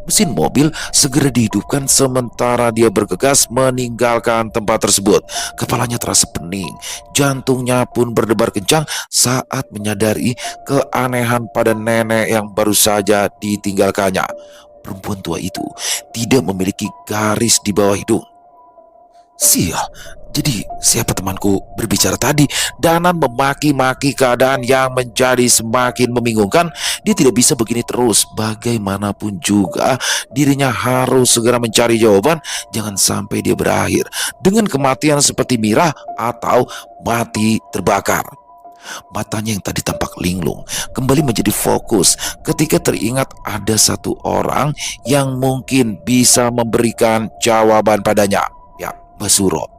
Mesin mobil segera dihidupkan sementara dia bergegas meninggalkan tempat tersebut. Kepalanya terasa pening, jantungnya pun berdebar kencang saat menyadari keanehan pada nenek yang baru saja ditinggalkannya. Perempuan tua itu tidak memiliki garis di bawah hidung. Sial, jadi siapa temanku berbicara tadi? Danan memaki-maki keadaan yang menjadi semakin membingungkan. Dia tidak bisa begini terus. Bagaimanapun juga, dirinya harus segera mencari jawaban. Jangan sampai dia berakhir dengan kematian seperti Mira atau mati terbakar. Matanya yang tadi tampak linglung kembali menjadi fokus ketika teringat ada satu orang yang mungkin bisa memberikan jawaban padanya. Ya, Basuro.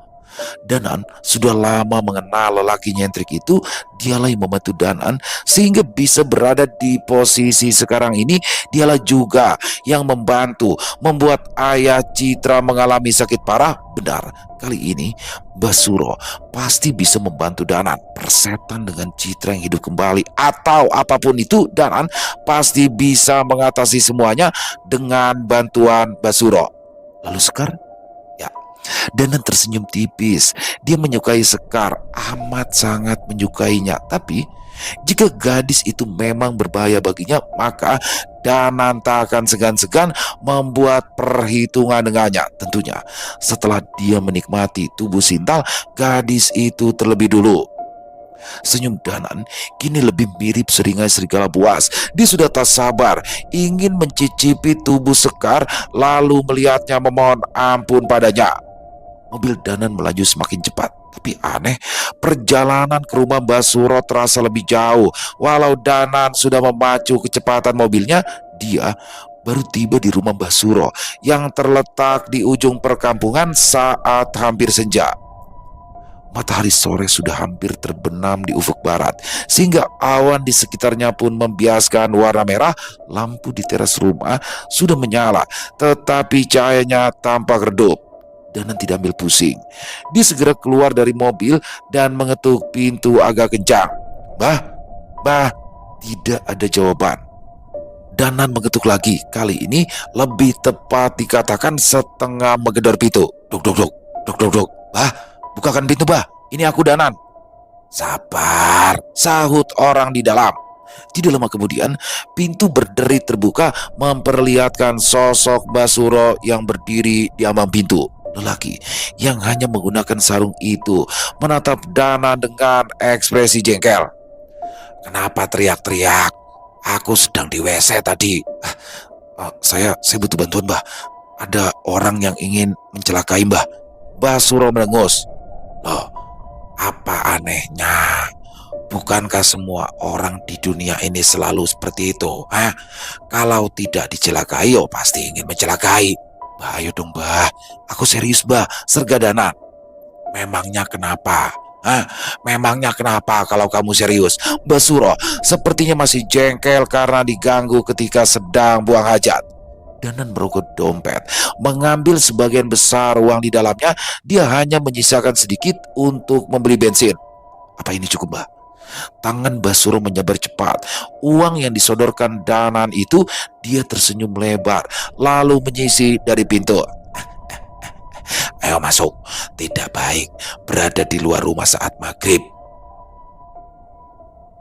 Danan sudah lama mengenal lelaki nyentrik itu. Dialah yang membantu Danan sehingga bisa berada di posisi sekarang ini. Dialah juga yang membantu membuat ayah Citra mengalami sakit parah. Benar, kali ini Basuro pasti bisa membantu Danan. Persetan dengan Citra yang hidup kembali atau apapun itu, Danan pasti bisa mengatasi semuanya dengan bantuan Basuro. Lalu Sekar? Ya, Danan tersenyum tipis. Dia menyukai Sekar, amat sangat menyukainya. Tapi jika gadis itu memang berbahaya baginya, maka Danan tak akan segan-segan membuat perhitungan dengannya. Tentunya setelah dia menikmati tubuh Sintal gadis itu terlebih dulu. Senyum Danan kini lebih mirip seringai serigala buas. Dia sudah tak sabar ingin mencicipi tubuh Sekar lalu melihatnya memohon ampun padanya. Mobil Danan melaju semakin cepat. Tapi aneh, perjalanan ke rumah Basuro terasa lebih jauh. Walau Danan sudah memacu kecepatan mobilnya, dia baru tiba di rumah Basuro yang terletak di ujung perkampungan saat hampir senja. Matahari sore sudah hampir terbenam di ufuk barat, sehingga awan di sekitarnya pun membiaskan warna merah. Lampu di teras rumah sudah menyala, tetapi cahayanya tampak redup. Danan tidak ambil pusing. Dia segera keluar dari mobil dan mengetuk pintu agak kencang. Bah, tidak ada jawaban. Danan mengetuk lagi. Kali ini lebih tepat dikatakan setengah menggedor pintu. Duk, duk, duk, duk, duk, duk. Bah, bukakan pintu, bah. Ini aku, Danan. Sabar, sahut orang di dalam. Tidak lama kemudian, pintu berderit terbuka memperlihatkan sosok Basuro yang berdiri di ambang pintu. Lelaki yang hanya menggunakan sarung itu menatap Danan dengan ekspresi jengkel. Kenapa teriak-teriak? Aku sedang di WC tadi. Saya butuh bantuan, Mbah. Ada orang yang ingin mencelakai Mbah. Basuro merengus. Loh, apa anehnya? Bukankah semua orang di dunia ini selalu seperti itu? Kalau tidak dicelakai, pasti ingin mencelakai. Bah, ayo dong, Bah. Aku serius, Bah. Serga Danan. Memangnya kenapa? Memangnya kenapa kalau kamu serius? Basuro sepertinya masih jengkel karena diganggu ketika sedang buang hajat. Danan merogoh dompet, mengambil sebagian besar uang di dalamnya. Dia hanya menyisakan sedikit untuk membeli bensin. Apa ini cukup, Bah? Tangan Basuro menyabar cepat. Uang yang disodorkan Danan itu, dia tersenyum lebar, lalu menyisi dari pintu. Ayo masuk, tidak baik berada di luar rumah saat maghrib.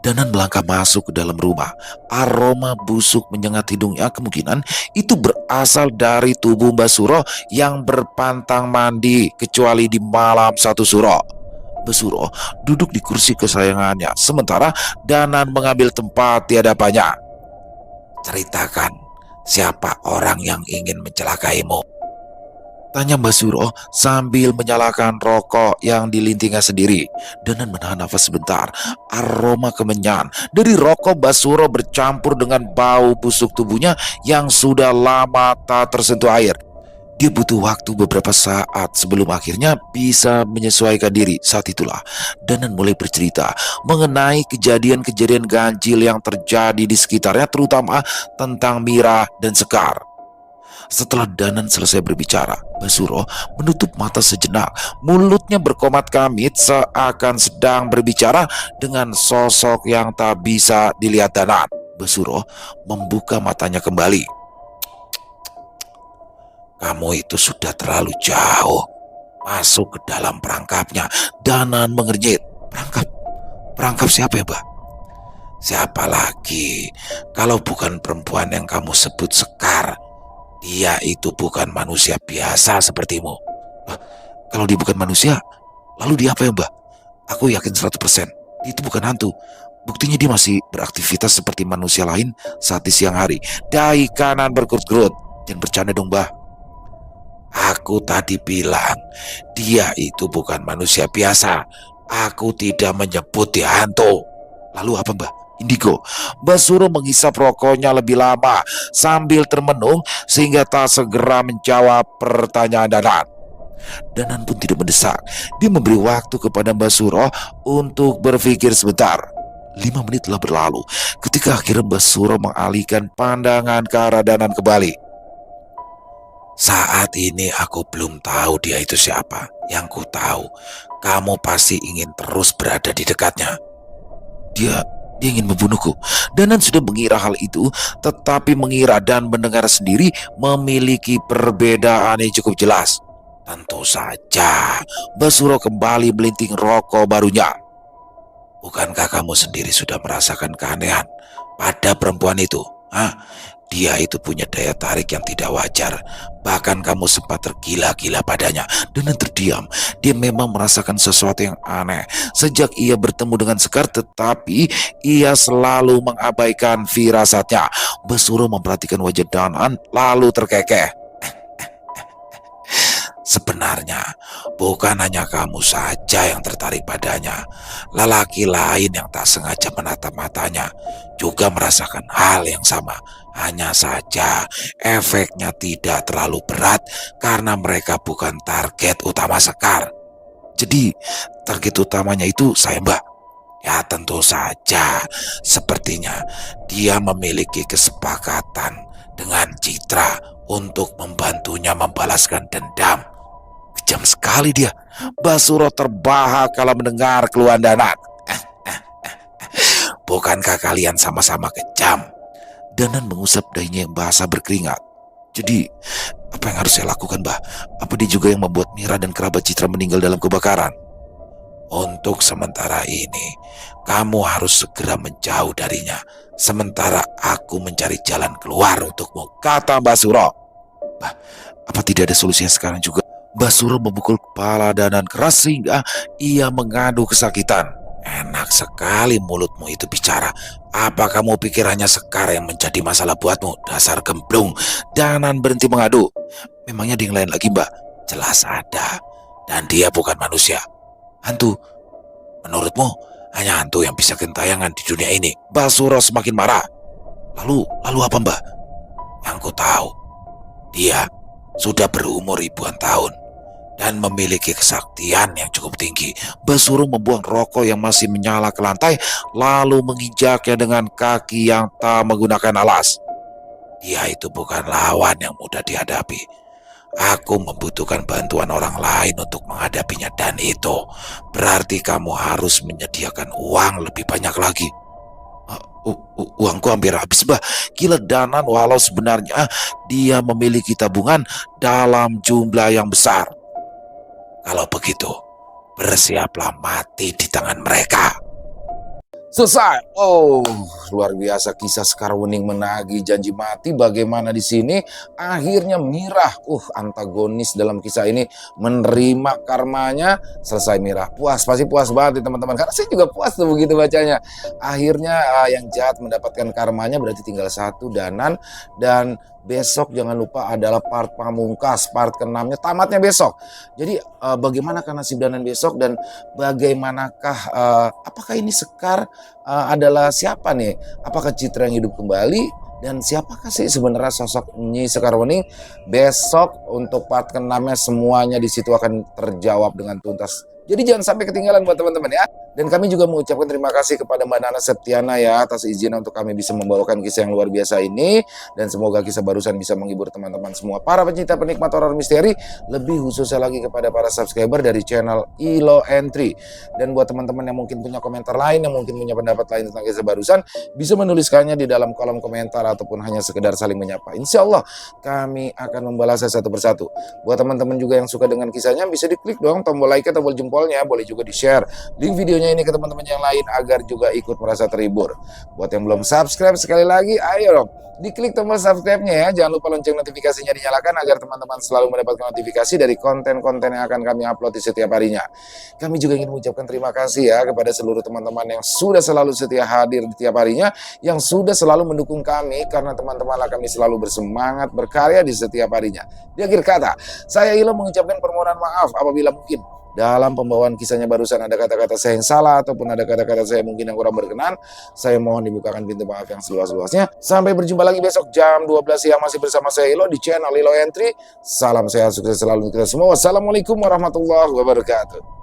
Danan melangkah masuk ke dalam rumah. Aroma busuk menyengat hidungnya. Kemungkinan itu berasal dari tubuh Basuro yang berpantang mandi kecuali di malam satu suro. Basuro duduk di kursi kesayangannya, sementara Danan mengambil tempat di hadapannya. Ceritakan, siapa orang yang ingin mencelakaimu? Tanya Basuro sambil menyalakan rokok yang dilintingnya sendiri. Danan menahan nafas sebentar. Aroma kemenyan dari rokok Basuro bercampur dengan bau busuk tubuhnya yang sudah lama tak tersentuh air. Dia butuh waktu beberapa saat sebelum akhirnya bisa menyesuaikan diri. Saat itulah Danan mulai bercerita mengenai kejadian-kejadian ganjil yang terjadi di sekitarnya, terutama tentang Mira dan Sekar. Setelah Danan selesai berbicara, Basuro menutup mata sejenak. Mulutnya berkomat kamit seakan sedang berbicara dengan sosok yang tak bisa dilihat Danan. Basuro membuka matanya kembali. Kamu itu sudah terlalu jauh masuk ke dalam perangkapnya. Danan mengernyit. Perangkap? Perangkap siapa ya, Mbak? Siapa lagi kalau bukan perempuan yang kamu sebut Sekar? Dia itu bukan manusia biasa sepertimu. Kalau dia bukan manusia, lalu dia apa ya, Mbak? Aku yakin 100% dia itu bukan hantu. Buktinya dia masih beraktivitas seperti manusia lain saat di siang hari. Dahi kanan berkerut-kerut. Jangan bercanda dong, Mbah. Aku tadi bilang dia itu bukan manusia biasa. Aku tidak menyebut dia hantu. Lalu apa, Mbah? Indigo. Mbah Suro menghisap rokoknya lebih lama sambil termenung sehingga tak segera menjawab pertanyaan Danan. Danan pun tidak mendesak. Dia memberi waktu kepada Mbah Suro untuk berpikir sebentar. 5 menit telah berlalu ketika akhirnya Mbah Suro mengalihkan pandangan ke arah Danan kembali. Saat ini aku belum tahu dia itu siapa. Yang ku tahu, kamu pasti ingin terus berada di dekatnya. Dia ingin membunuhku. Danan sudah mengira hal itu, tetapi mengira dan mendengar sendiri memiliki perbedaan yang cukup jelas. Tentu saja, Mbah Suro kembali melinting rokok barunya. Bukankah kamu sendiri sudah merasakan keanehan pada perempuan itu? Dia itu punya daya tarik yang tidak wajar. Bahkan kamu sempat tergila-gila padanya. Danan terdiam. Dia memang merasakan sesuatu yang aneh sejak ia bertemu dengan Sekar, tetapi ia selalu mengabaikan firasatnya. Mbah Suro memperhatikan wajah Danan lalu terkekeh. Sebenarnya bukan hanya kamu saja yang tertarik padanya. Lelaki lain yang tak sengaja menatap matanya juga merasakan hal yang sama. Hanya saja efeknya tidak terlalu berat karena mereka bukan target utama Sekar. Jadi target utamanya itu saya, Mbak. Ya tentu saja, sepertinya dia memiliki kesepakatan dengan Citra untuk membantunya membalaskan dendam. Kejam sekali dia. Mbah Suro terbahak kala mendengar keluhan Danan. Bukankah kalian sama-sama kejam? Danan mengusap dahinya yang basah berkeringat. Jadi, apa yang harus saya lakukan, Mbah? Apa dia juga yang membuat Mira dan kerabat Citra meninggal dalam kebakaran? Untuk sementara ini, kamu harus segera menjauh darinya. Sementara aku mencari jalan keluar untukmu, kata Mbah Suro. Mbah, apa tidak ada solusinya sekarang juga? Mbah Suro memukul kepala Danan keras sehingga ia mengadu kesakitan. Enak sekali mulutmu itu bicara. Apa kamu pikir hanya Sekar yang menjadi masalah buatmu? Dasar gemblung. Danan berhenti mengadu. Memangnya ada yang lain lagi, Mbak? Jelas ada. Dan dia bukan manusia. Hantu. Menurutmu hanya hantu yang bisa gentayangan di dunia ini? Mbah Suro semakin marah. Lalu apa, Mbak? Yang ku tahu, dia sudah berumur ribuan tahun dan memiliki kesaktian yang cukup tinggi. Mbah Suro membuang rokok yang masih menyala ke lantai, lalu menginjaknya dengan kaki yang tak menggunakan alas. Dia itu bukan lawan yang mudah dihadapi. Aku membutuhkan bantuan orang lain untuk menghadapinya, dan itu berarti kamu harus menyediakan uang lebih banyak lagi. Uangku hampir habis, Mbah. Gila Danan, walau sebenarnya dia memiliki tabungan dalam jumlah yang besar. Kalau begitu, bersiaplah mati di tangan mereka. Selesai. Oh, luar biasa kisah Sekar Wening menagih janji mati. Bagaimana di sini akhirnya Mirah, antagonis dalam kisah ini menerima karmanya. Selesai Mirah. Puas, pasti puas banget ya teman-teman. Karena saya juga puas tuh begitu bacanya. Akhirnya yang jahat mendapatkan karmanya, berarti tinggal satu, Danan. Dan besok jangan lupa adalah part pamungkas, part ke-6-nya tamatnya besok. Jadi bagaimana nasib Danan besok, dan bagaimanakah apakah ini Sekar adalah siapa nih? Apakah Citra yang hidup kembali? Dan siapakah sih sebenarnya sosok Nyi Sekar Wening? Besok untuk part ke-6-nya semuanya di situ akan terjawab dengan tuntas. Jadi jangan sampai ketinggalan buat teman-teman ya. Dan kami juga mengucapkan terima kasih kepada Mbak Nana Septiana ya atas izin untuk kami bisa membawakan kisah yang luar biasa ini. Dan semoga kisah barusan bisa menghibur teman-teman semua para pencinta penikmat horor misteri. Lebih khususnya lagi kepada para subscriber dari channel ILO Entry. Dan buat teman-teman yang mungkin punya komentar lain, yang mungkin punya pendapat lain tentang kisah barusan, bisa menuliskannya di dalam kolom komentar ataupun hanya sekedar saling menyapa. Insya Allah kami akan membalasnya satu persatu. Buat teman-teman juga yang suka dengan kisahnya, bisa diklik dong tombol like, tombol jempolnya, boleh juga di-share link videonya videonya ini ke teman-teman yang lain agar juga ikut merasa terhibur. Buat yang belum subscribe, sekali lagi ayo dong, diklik tombol subscribe-nya ya. Jangan lupa lonceng notifikasinya dinyalakan agar teman-teman selalu mendapatkan notifikasi dari konten-konten yang akan kami upload di setiap harinya. Kami juga ingin mengucapkan terima kasih ya kepada seluruh teman-teman yang sudah selalu setia hadir di tiap harinya, yang sudah selalu mendukung kami, karena teman-temanlah kami selalu bersemangat berkarya di setiap harinya. Di akhir kata, saya Ilo mengucapkan permohonan maaf apabila mungkin dalam pembawaan kisahnya barusan ada kata-kata saya yang salah ataupun ada kata-kata saya mungkin yang kurang berkenan. Saya mohon dibukakan pintu maaf yang seluas-luasnya. Sampai berjumpa lagi besok jam 12 siang masih bersama saya Ilo di channel Ilo Entry. Salam sehat, sukses selalu kita semua. Wassalamualaikum warahmatullahi wabarakatuh.